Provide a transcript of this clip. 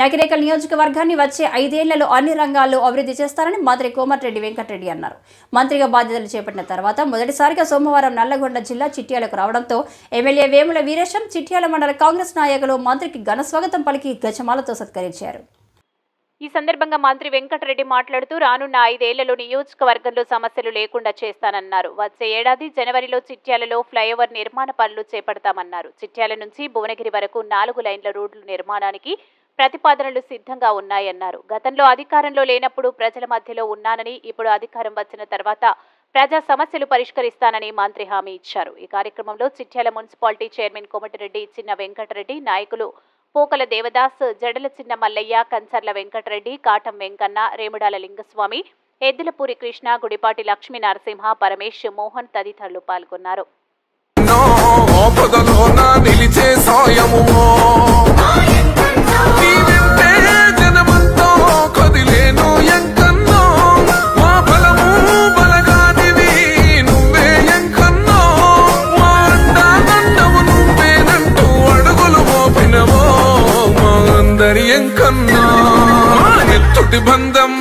నకిరేకల్ నియోజకవర్గాన్ని వచ్చే 5 ఏళ్లలో అన్ని రంగాల్లో అభివృద్ధి చేస్తారని మంత్రి కోమటిరెడ్డి వెంకటరెడ్డి అన్నారు. మంత్రిగా బాధ్యతలు చేపట్టిన తర్వాత మొదటిసారిగా సోమవారం నల్లగొండ జిల్లా చిట్యాలకు రావడంతో ఎమ్మెల్యే వేముల వీరేశం, చిట్యాల మండల కాంగ్రెస్ నాయకులు మంత్రికి ఘన స్వాగతం పలికి గజమాలతో సత్కరించారు. ఈ సందర్భంగా మంత్రి వెంకటరెడ్డి మాట్లాడుతూ రానున్న 5 ఏళ్లలో నియోజకవర్గంలో సమస్యలు లేకుండా చేస్తానన్నారు. వచ్చే ఏడాది జనవరిలో చిట్యాలలో ఫ్లైఓవర్ నిర్మాణ పనులు చేపడతామన్నారు. చిట్యాల నుంచి భువనగిరి వరకు 4 లైన్ల రోడ్ల నిర్మాణానికి ప్రతిపాదనలు సిద్ధంగా ఉన్నాయన్నారు. గతంలో అధికారంలో లేనప్పుడు ప్రజల మధ్యలో ఉన్నానని, ఇప్పుడు అధికారం వచ్చిన తర్వాత ప్రజా సమస్యలు పరిష్కరిస్తానని మంత్రి హామీ ఇచ్చారు. ఈ కార్యక్రమంలో చిట్యాల మున్సిపాలిటీ చైర్మన్ కోమటిరెడ్డి, చిన్న వెంకటరెడ్డి, నాయకులు పోకల దేవదాస్, జడల చిన్న మల్లయ్య, కంచర్ల వెంకటరెడ్డి, కాటం వెంకన్న, రేముడాల లింగస్వామి, ఎద్దులపూరి కృష్ణ, గుడిపాటి లక్ష్మీ నరసింహ, పరమేశ్, మోహన్ తదితరులు పాల్గొన్నారు. బంధం